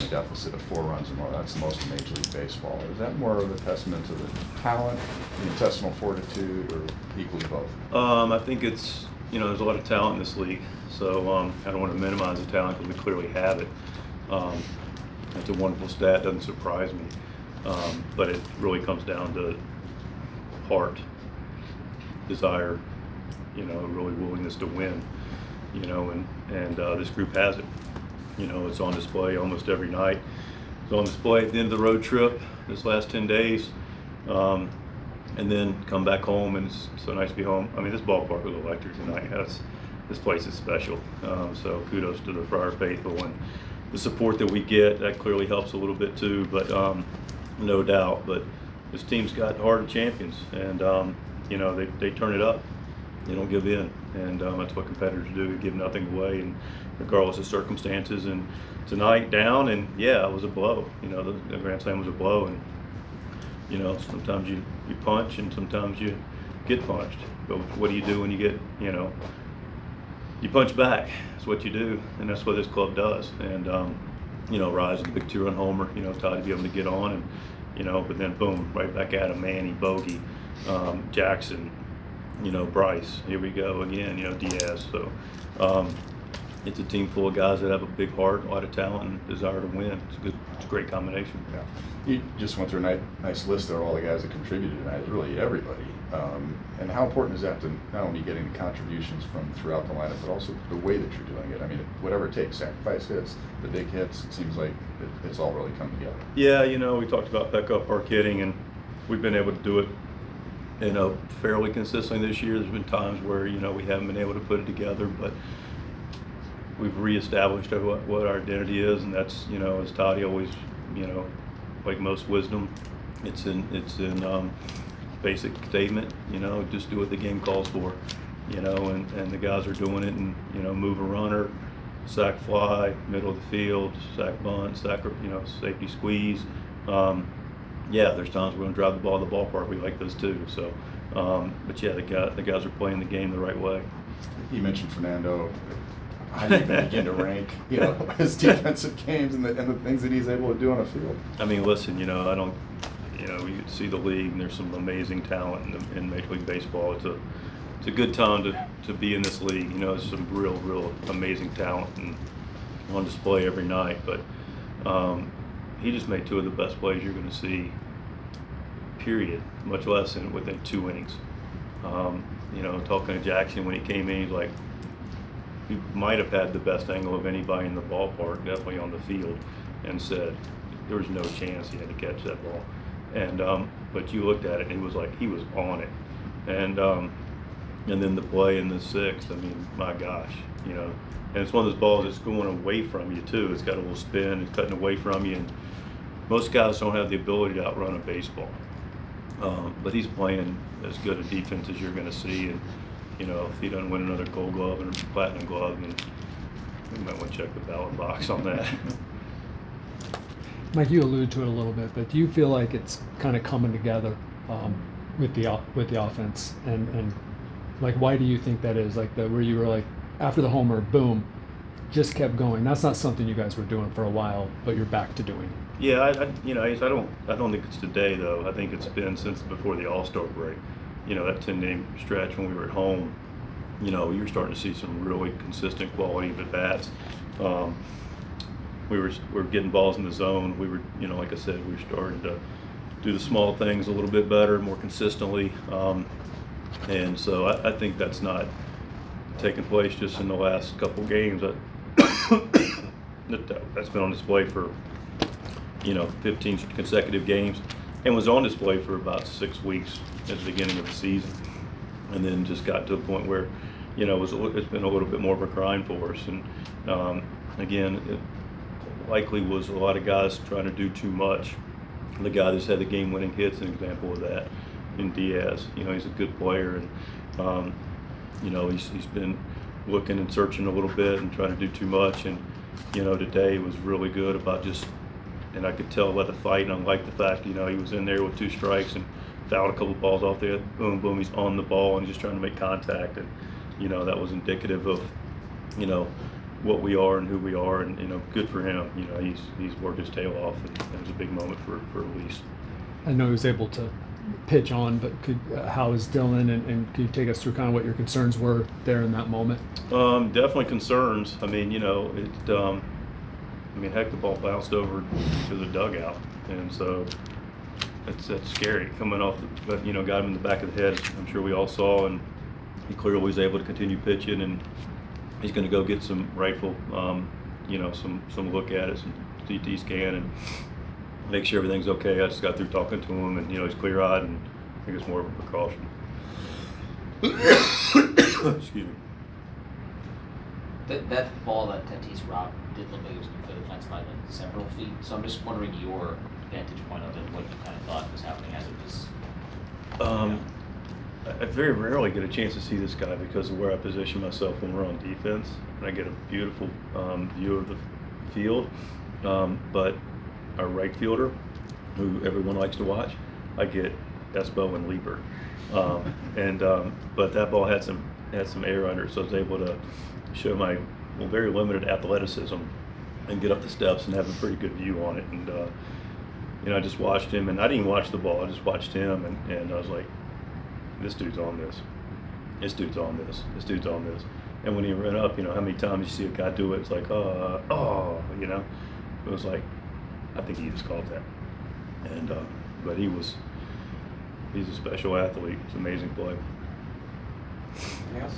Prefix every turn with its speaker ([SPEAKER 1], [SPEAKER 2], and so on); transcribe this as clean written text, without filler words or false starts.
[SPEAKER 1] deficit of 4 runs or more. That's the most in Major League Baseball. Is that more of a testament to the talent, the intestinal fortitude, or equally both?
[SPEAKER 2] I think it's, there's a lot of talent in this league, so I don't want to minimize the talent because we clearly have it. It's a wonderful stat, doesn't surprise me, but it really comes down to heart, desire, really willingness to win, and this group has it. It's on display almost every night. It's on display at the end of the road trip this last 10 days. And then come back home, and it's so nice to be home. I mean, this ballpark was electric tonight. This place is special. So kudos to the Friar Faithful, and the support that we get, that clearly helps a little bit too, but no doubt. But this team's got heart champions, and they turn it up. They don't give in, and that's what competitors do, give nothing away, and regardless of circumstances. And tonight down, and yeah, it was a blow. The Grand Slam was a blow, and sometimes you punch and sometimes you get punched. But what do you do when you get, you punch back? That's what you do, and that's what this club does. And Rise with a big 2-run homer, it's tied to be able to get on, and but then boom, right back at him. Manny, Bogey, Jackson, Bryce, here we go again, Diaz. So it's a team full of guys that have a big heart, a lot of talent, and desire to win. It's a great combination.
[SPEAKER 1] Yeah. You just went through a nice list of all the guys that contributed tonight, really everybody. And how important is that to not only getting the contributions from throughout the lineup, but also the way that you're doing it? I mean, whatever it takes, sacrifice hits, the big hits, it seems like it's all really come together.
[SPEAKER 2] Yeah, we talked about Peckup park hitting, and we've been able to do it fairly consistently this year. There's been times where we haven't been able to put it together, but we've reestablished what our identity is, and that's as Toddy always like most wisdom, it's in basic statement, just do what the game calls for, and the guys are doing it, and move a runner, sack fly, middle of the field, sack bunt, safety squeeze. Yeah, there's times we're going to drive the ball to the ballpark. We like those too. So, but yeah, the guys are playing the game the right way.
[SPEAKER 1] You mentioned Fernando. How do you begin to rank, his defensive games and the things that he's able to do on the field? I
[SPEAKER 2] mean, listen, I don't, you see the league, and there's some amazing talent in Major League Baseball. It's a good time to be in this league. There's some real amazing talent and on display every night. But he just made 2 of the best plays you're going to see, period, much less within 2 innings. Talking to Jackson when he came in, he's like, he might have had the best angle of anybody in the ballpark, definitely on the field, and said there was no chance he had to catch that ball. And but you looked at it, and he was on it. And then the play in the 6th, I mean, my gosh, and it's one of those balls that's going away from you too. It's got a little spin, it's cutting away from you, and most guys don't have the ability to outrun a baseball. But he's playing as good a defense as you're going to see, and if he doesn't win another Gold Glove and a Platinum Glove, then we might want to check the ballot box on that.
[SPEAKER 3] Mike, you alluded to it a little bit, but do you feel like it's kind of coming together with the offense, and like, why do you think that is? Like where you were like after the homer, boom, just kept going. That's not something you guys were doing for a while, but you're back to doing it.
[SPEAKER 2] Yeah, I don't think it's today though. I think it's been since before the All-Star break. That 10-day stretch when we were at home, you're starting to see some really consistent quality of at-bats. We were getting balls in the zone. We were, like I said, we were starting to do the small things a little bit better, more consistently. And so I think that's not taken place just in the last couple games. That's been on display for, 15 consecutive games, and was on display for about 6 weeks at the beginning of the season, and then just got to a point where, it's been a little bit more of a grind for us. And again, it likely was a lot of guys trying to do too much. The guy that's had the game-winning hits, an example of that, in Diaz. He's a good player, and he's been looking and searching a little bit and trying to do too much. And today was really good about just. And I could tell by the fight, and I like the fact, he was in there with 2 strikes and fouled a couple balls off there. Boom, boom, he's on the ball and just trying to make contact. And, that was indicative of, what we are and who we are, and you know, good for him. You know, he's worked his tail off, and it was a big moment for Elise.
[SPEAKER 3] I know he was able to pitch on, but how is Dylan, and could you take us through kind of what your concerns were there in that moment?
[SPEAKER 2] Definitely concerns. I mean, you know, heck, the ball bounced over to the dugout, and so that's scary coming off. But you know, got him in the back of the head, as I'm sure we all saw, and he clearly was able to continue pitching, and he's going to go get some rifle, you know, some look at it, some CT scan, and make sure everything's okay. I just got through talking to him, and you know, he's clear-eyed, and I think it's more of a precaution. Excuse me.
[SPEAKER 4] That ball that Tatis robbed did look like it was going to play the fence by like several feet. So I'm just wondering your vantage point of it, what you kind of thought was happening as it was.
[SPEAKER 2] I very rarely get a chance to see this guy because of where I position myself when we're on defense, and I get a beautiful view of the field. But our right fielder, who everyone likes to watch, I get Espo and Lieber, but that ball had some air under it, so I was able to show my very limited athleticism and get up the steps and have a pretty good view on it. And you know, I just watched him, and I didn't even watch the ball. I just watched him, and I was like, this dude's on this. This dude's on this. This dude's on this. And when he ran up, you know, how many times you see a guy do it, it's like, you know, it was like, I think he just called that. And but he's a special athlete. It's an amazing play.
[SPEAKER 5] Anything else?